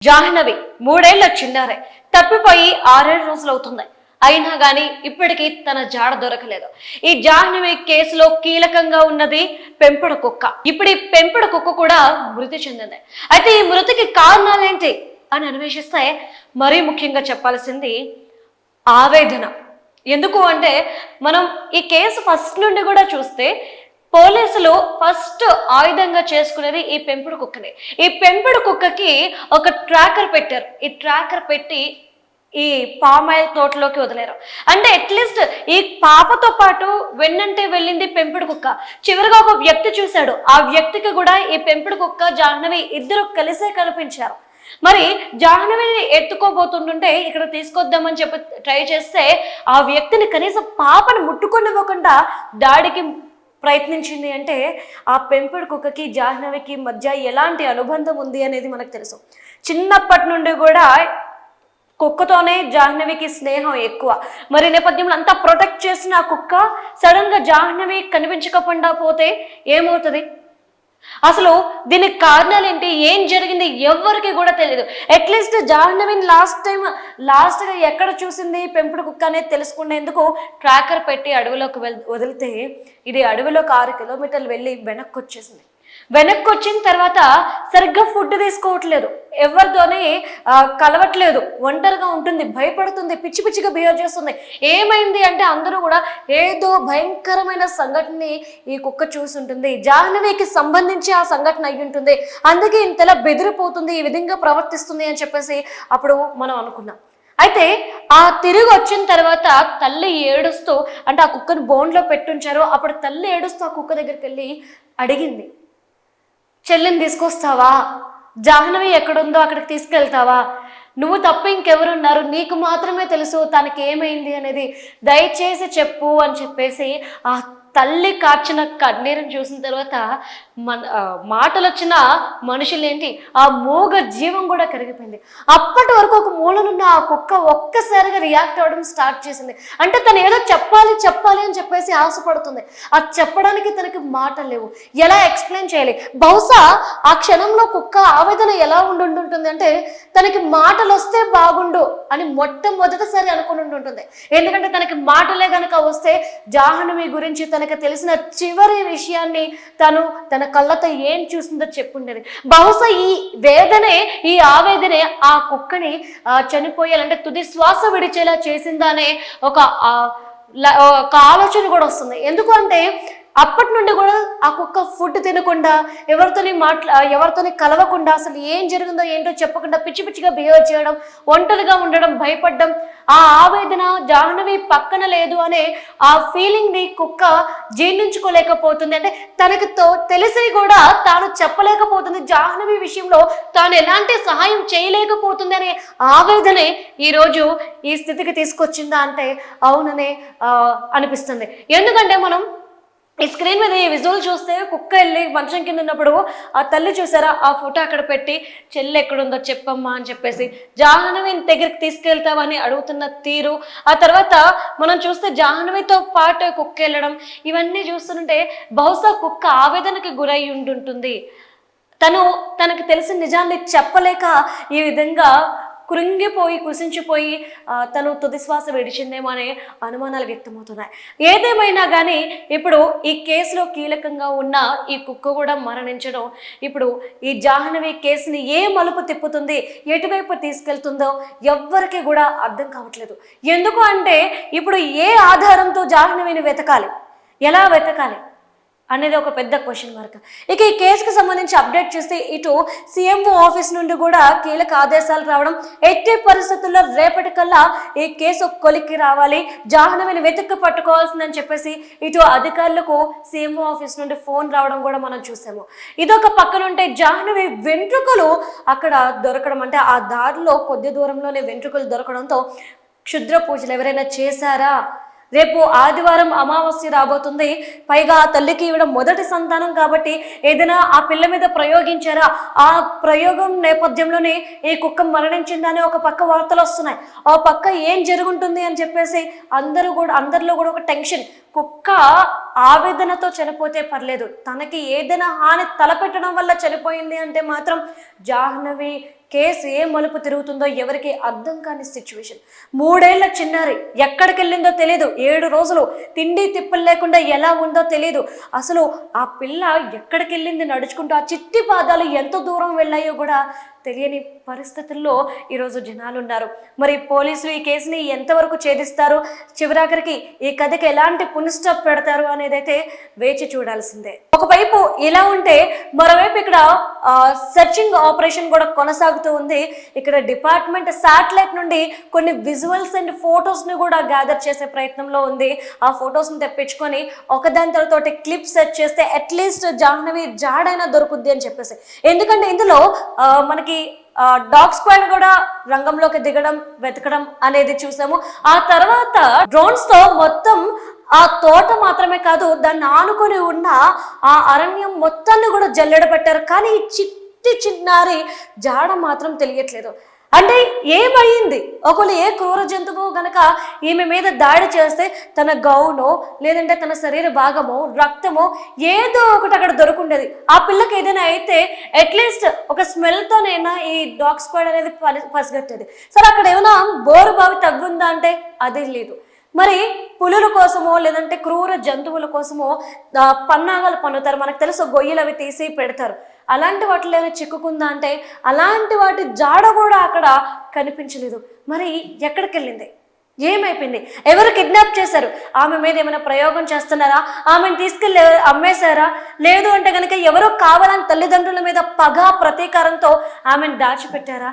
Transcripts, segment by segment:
జాహ్నవి 3 ఏళ్ల చిన్నారే తప్పిపోయి 6 రోజులు అవుతుంది. అయినా గానీ ఇప్పటికీ తన జాడ దొరకలేదు. ఈ జాహ్నవి కేసులో కీలకంగా ఉన్నది పెంపుడు కుక్క. ఇప్పుడు ఈ పెంపుడు కుక్క కూడా మృతి చెందింది. అయితే ఈ మృతికి కారణాలేంటి అని అన్వేషిస్తే మరీ ముఖ్యంగా చెప్పాల్సింది ఆవేదన. ఎందుకు అంటే మనం ఈ కేసు ఫస్ట్ నుండి కూడా చూస్తే పోలీసులు ఫస్ట్ ఆయుధంగా చేసుకునేది ఈ పెంపుడు కుక్కని. ఈ పెంపుడు కుక్కకి ఒక ట్రాకర్ పెట్టారు. ఈ ట్రాకర్ పెట్టి ఈ పామాయిల్ తోటలోకి వదిలేరు. అంటే అట్లీస్ట్ ఈ పాపతో పాటు వెన్నంటే వెళ్ళింది పెంపుడు కుక్క. చివరిగా ఒక వ్యక్తి చూశాడు. ఆ వ్యక్తికి కూడా ఈ పెంపుడు కుక్క జాహ్నవి ఇద్దరు కలిసే కనిపించారు. మరి జాహ్నవిని ఎత్తుకోబోతుంటుంటే ఇక్కడ తీసుకొద్దామని చెప్పి ట్రై చేస్తే ఆ వ్యక్తిని కనీసం పాపను ముట్టుకొనివ్వకుండా దాడికి ప్రయత్నించింది. అంటే ఆ పెంపుడు కుక్కకి జాహ్నవికి మధ్య ఎలాంటి అనుబంధం ఉంది అనేది మనకు తెలుసు. చిన్నప్పటి నుండి కూడా కుక్కతోనే జాహ్నవికి స్నేహం ఎక్కువ. మరి నేపథ్యంలో అంతా ప్రొటెక్ట్ చేసిన ఆ కుక్క సడన్ గా జాహ్నవి కనిపించకుండా పోతే ఏమవుతుంది? అసలు దీనికి కారణాలు ఏంటి, ఏం జరిగింది ఎవరికి కూడా తెలియదు. అట్లీస్ట్ జాహ్నవిని లాస్ట్ గా ఎక్కడ చూసింది పెంపుడు కుక్క అనేది తెలుసుకునేందుకు ట్రాకర్ పెట్టి అడవిలోకి వదిలితే ఇది అడవిలోకి 6 కిలోమీటర్లు వెళ్ళి వెనక్కి వచ్చేసింది. వెనక్కి వచ్చిన తర్వాత సరిగ్గా ఫుడ్ తీసుకోవట్లేదు, ఎవరితోనే కలవట్లేదు, ఒంటరిగా ఉంటుంది, భయపడుతుంది, పిచ్చి పిచ్చిగా బిహేవ్ చేస్తుంది. ఏమైంది అంటే అందరూ కూడా ఏదో భయంకరమైన సంఘటనని ఈ కుక్క చూసుంటుంది, జాహ్నవికి సంబంధించి ఆ సంఘటన అయి ఉంటుంది, అందుకే ఇంతలా బెదిరిపోతుంది, ఈ విధంగా ప్రవర్తిస్తుంది అని చెప్పేసి అప్పుడు మనం అనుకున్నాం. అయితే ఆ తిరిగి వచ్చిన తర్వాత తల్లి ఏడుస్తూ, అంటే ఆ కుక్కను బోన్లో పెట్టుంచారు, అప్పుడు తల్లి ఏడుస్తూ ఆ కుక్క దగ్గరికి వెళ్ళి అడిగింది, చెల్లిని తీసుకొస్తావా, జాహ్నవి ఎక్కడుందో అక్కడికి తీసుకెళ్తావా, నువ్వు తప్ప ఇంకెవరున్నారు, నీకు మాత్రమే తెలుసు తనకి ఏమైంది అనేది, దయచేసి చెప్పు అని చెప్పేసి ఆ తల్లి కార్చిన కన్నీరుని చూసిన తర్వాత మాటలు వచ్చిన మనుషులేంటి, ఆ మూగ జీవం కూడా కరిగిపోయింది. అప్పటి వరకు ఒక మూలనున్న ఆ కుక్క ఒక్కసారిగా రియాక్ట్ అవ్వడం స్టార్ట్ చేసింది. అంటే తను ఏదో చెప్పాలి అని చెప్పేసి ఆశపడుతుంది. అది చెప్పడానికి తనకి మాటలు లేవు, ఎలా ఎక్స్ప్లెయిన్ చేయాలి? బహుశా ఆ క్షణంలో కుక్క ఆవేదన ఎలా ఉండుంటుంది అంటే తనకి మాటలు వస్తే బాగుండు అని మొట్టమొదటిసారి అనుకుని ఉంటుంది. ఎందుకంటే తనకి మాటలే కనుక వస్తే జాహ్నవి గురించి తనకి తెలిసిన చివరి విషయాన్ని తన కళ్ళతో ఏం చూసిందో చెప్పుండేది. బహుశా ఈ వేదనే, ఈ ఆవేదనే ఆ కుక్కని చనిపోయాలంటే తుది శ్వాస విడిచేలా చేసిందనే ఒక ఆలోచన కూడా వస్తుంది. ఎందుకు అంటే అప్పటి నుండి కూడా ఆ కుక్క ఫుడ్ తినకుండా, ఎవరితోని కలవకుండా, అసలు ఏం జరిగిందో ఏంటో చెప్పకుండా పిచ్చి పిచ్చిగా బిహేవ్ చేయడం, ఒంటరిగా ఉండడం, భయపడడం, ఆ ఆవేదన జాహ్నవి పక్కన లేదు అనే ఆ ఫీలింగ్ ని కుక్క జీర్ణించుకోలేకపోతుంది. అంటే తనకి తెలిసి కూడా తాను చెప్పలేకపోతుంది, జాహ్నవి విషయంలో తాను ఎలాంటి సహాయం చేయలేకపోతుంది అనే ఆవేదనే ఈరోజు ఈ స్థితికి తీసుకొచ్చిందా అంటే అవుననే అనిపిస్తుంది. ఎందుకంటే మనం ఈ స్క్రీన్ మీద ఈ విజువల్ చూస్తే కుక్క వెళ్ళి మంచం కింద ఉన్నప్పుడు ఆ తల్లి చూసారా, ఆ ఫోటో అక్కడ పెట్టి చెల్లి ఎక్కడుందో చెప్పమ్మా అని చెప్పేసి జాహ్నవిని దగ్గరికి తీసుకెళ్తామని అడుగుతున్న తీరు, ఆ తర్వాత మనం చూస్తే జాహ్నవితో పాటు కుక్క వెళ్ళడం, ఇవన్నీ చూస్తుంటే బహుశా కుక్క ఆవేదనకి గురై ఉంటుంటుంది. తనకి తెలిసిన నిజాన్ని చెప్పలేక ఈ విధంగా కృంగిపోయి కుసించిపోయి తను తుదిశ్వాస విడిచిందేమో అనే అనుమానాలు వ్యక్తమవుతున్నాయి. ఏదేమైనా కానీ ఇప్పుడు ఈ కేసులో కీలకంగా ఉన్న ఈ కుక్క కూడా మరణించడం ఇప్పుడు ఈ జాహ్నవి కేసుని ఏ మలుపు తిప్పుతుంది, ఎటువైపు తీసుకెళ్తుందో ఎవ్వరికి కూడా అర్థం కావట్లేదు. ఎందుకు అంటే ఇప్పుడు ఏ ఆధారంతో జాహ్నవిని వెతకాలి, ఎలా వెతకాలి అనేది ఒక పెద్ద క్వశ్చన్ మార్క్. ఇక ఈ కేసుకు సంబంధించి అప్డేట్ చేస్తే ఇటు సీఎంఓ ఆఫీస్ నుండి కూడా కీలక ఆదేశాలు రావడం, ఎట్టి పరిస్థితుల్లో రేపటికల్లా ఈ కేసు కొలిక్కి రావాలి, జాహ్నవిని వెతుక్కు పట్టుకోవాల్సిందని చెప్పేసి ఇటు అధికారులకు సీఎంఓ ఆఫీస్ నుండి ఫోన్ రావడం కూడా మనం చూసాము. ఇదొక పక్కనుంటే జాహ్నవి వెంట్రుకలు అక్కడ దొరకడం, అంటే ఆ దారిలో కొద్ది దూరంలోనే వెంట్రుకలు దొరకడంతో క్షుద్ర పూజలు ఎవరైనా చేశారా, రేపు ఆదివారం అమావాస్య రాబోతుంది, పైగా ఆ తల్లికి ఇవ్వడం మొదటి సంతానం కాబట్టి ఏదైనా ఆ పిల్ల మీద ప్రయోగించారా, ఆ ప్రయోగం నేపథ్యంలోనే ఈ కుక్క మరణించిందని ఒక పక్క వార్తలు వస్తున్నాయి. ఆ పక్క ఏం జరుగుంటుంది అని చెప్పేసి అందరిలో కూడా ఒక టెన్షన్. కుక్క ఆవేదనతో చనిపోతే పర్లేదు, తనకి ఏదైనా హాని తలపెట్టడం వల్ల చనిపోయింది అంటే మాత్రం జాహ్నవి కేసు ఏ మలుపు తిరుగుతుందో ఎవరికి అర్థం కాని సిచ్యువేషన్. 3 ఏళ్ల చిన్నారి ఎక్కడికి వెళ్ళిందో తెలియదు. 7 రోజులు తిండి తిప్పలు లేకుండా ఎలా ఉందో తెలియదు. అసలు ఆ పిల్ల ఎక్కడికి వెళ్ళింది నడుచుకుంటూ, ఆ చిట్టి పాదాలు ఎంత దూరం వెళ్ళాయో కూడా తెలియని పరిస్థితుల్లో ఈరోజు జనాలు ఉన్నారు. మరి పోలీసులు ఈ కేసుని ఎంతవరకు ఛేదిస్తారు, చివరాఖరికి ఈ కథకి ఎలాంటి పుల్ స్టాప్ పెడతారు అనేది అయితే వేచి చూడాల్సిందే. ఒకవైపు ఇలా ఉంటే మరోవైపు ఇక్కడ సెర్చింగ్ ఆపరేషన్ కూడా కొనసాగుతూ ఉంది. ఇక్కడ డిపార్ట్మెంట్ శాటిలైట్ నుండి కొన్ని విజువల్స్ అండ్ ఫొటోస్ ని కూడా గ్యాదర్ చేసే ప్రయత్నంలో ఉంది. ఆ ఫొటోస్ ని తెప్పించుకొని ఒకదాని తర్వాత క్లిప్ సెర్చ్ చేస్తే అట్లీస్ట్ జాహ్నవి జాడైనా దొరుకుద్ది అని చెప్పేసి. ఎందుకంటే ఇందులో మనకి డాగ్ స్క్వాడ్ కూడా రంగంలోకి దిగడం, వెతకడం అనేది చూసాము. ఆ తర్వాత డ్రోన్స్ తో మొత్తం ఆ తోట మాత్రమే కాదు, దాన్ని ఆనుకొని ఉన్న ఆ అరణ్యం మొత్తాన్ని కూడా జల్లెడ పెట్టారు. కానీ ఈ చిట్టి చిన్నారి జాడ మాత్రం తెలియట్లేదు. అంటే ఏమయ్యింది? ఒకళ్ళు ఏ క్రూర జంతువు గనక ఈమె మీద దాడి చేస్తే తన గౌనో లేదంటే తన శరీర భాగమో రక్తమో ఏదో ఒకటి అక్కడ దొరుకుండేది. ఆ పిల్లకి ఏదైనా అయితే అట్లీస్ట్ ఒక స్మెల్తోనైనా ఈ డాగ్ స్క్వాడ్ అనేది పసిగట్టేది. సరే, అక్కడ ఏమైనా బోరు బావి తగ్గుందా అంటే అది లేదు. మరి పులుల కోసమో లేదంటే క్రూర జంతువుల కోసమో పన్నాగాలు పన్నుతారు. మనకు తెలుసు, గొయ్యలు అవి తీసి పెడతారు. అలాంటి వాటిలో ఏమైనా చిక్కుకుందా అంటే అలాంటి వాటి జాడ కూడా అక్కడ కనిపించలేదు. మరి ఎక్కడికి వెళ్ళింది? ఏమైపోయింది? ఎవరు కిడ్నాప్ చేశారు? ఆమె మీద ఏమైనా ప్రయోగం చేస్తున్నారా? ఆమెను తీసుకెళ్ళి అమ్మేశారా? లేదు అంటే కనుక ఎవరో కావాలని తల్లిదండ్రుల మీద పగ ప్రతీకారంతో ఆమెను దాచిపెట్టారా?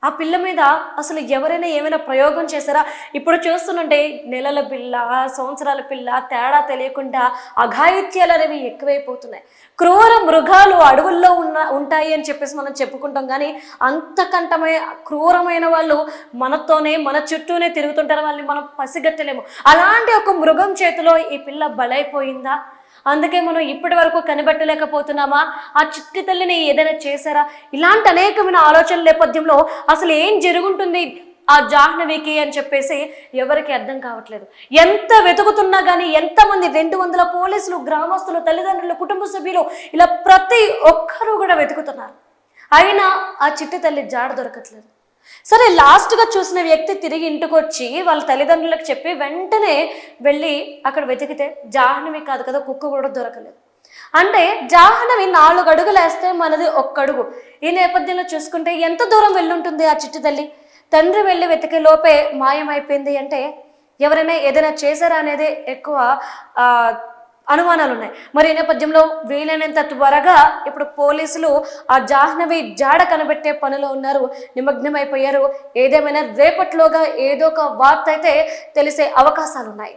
ఆ పిల్ల మీద అసలు ఎవరైనా ఏమైనా ప్రయోగం చేశారా? ఇప్పుడు చూస్తుంటే నెలల పిల్ల, సంవత్సరాల పిల్ల తేడా తెలియకుండా అఘాయిత్యాలు అనేవి ఎక్కువైపోతున్నాయి. క్రూర మృగాలు అడవుల్లో ఉంటాయి అని చెప్పేసి మనం చెప్పుకుంటాం, కానీ అంతకంటమే క్రూరమైన వాళ్ళు మనతోనే, మన చుట్టూనే తిరుగుతుంటారు. వాళ్ళని మనం పసిగట్టలేము. అలాంటి ఒక మృగం చేతిలో ఈ పిల్ల బలైపోయిందా? అందుకే మనం ఇప్పటి వరకు కనిపెట్టలేకపోతున్నామా? ఆ చిట్టి తల్లిని ఏదైనా చేశారా? ఇలాంటి అనేకమైన ఆలోచనల నేపథ్యంలో అసలు ఏం జరుగుంటుంది ఆ జాహ్నవికి అని చెప్పేసి ఎవరికి అర్థం కావట్లేదు. ఎంత వెతుకుతున్నా కానీ ఎంతమంది 200 పోలీసులు, గ్రామస్తులు, తల్లిదండ్రులు, కుటుంబ సభ్యులు ఇలా ప్రతి ఒక్కరూ కూడా వెతుకుతున్నారు. అయినా ఆ చిట్టి తల్లి జాడ దొరకట్లేదు. సరే, లాస్ట్గా చూసిన వ్యక్తి తిరిగి ఇంటికి వచ్చి వాళ్ళ తల్లిదండ్రులకు చెప్పి వెంటనే వెళ్ళి అక్కడ వెతికితే జాహ్నవి కాదు కదా, కుక్క కూడా దొరకలేదు. అంటే జాహ్నవి 4 అడుగులు వేస్తే మనది 1 అడుగు. ఈ నేపథ్యంలో చూసుకుంటే ఎంత దూరం వెళ్ళుంటుంది ఆ చిట్టి తల్లి? తండ్రి వెళ్ళి వెతికే లోపే మాయమైపోయింది అంటే ఎవరైనా ఏదైనా చేశారా అనేది ఎక్కువ అనుమానాలు ఉన్నాయి. మరి ఈ నేపథ్యంలో వీలైనంత త్వరగా ఇప్పుడు పోలీసులు ఆ జాహ్నవి జాడ కనిపెట్టే పనిలో ఉన్నారు, నిమగ్నమైపోయారు. ఏదేమైనా రేపట్లోగా ఏదో ఒక వార్త అయితే తెలిసే అవకాశాలు ఉన్నాయి.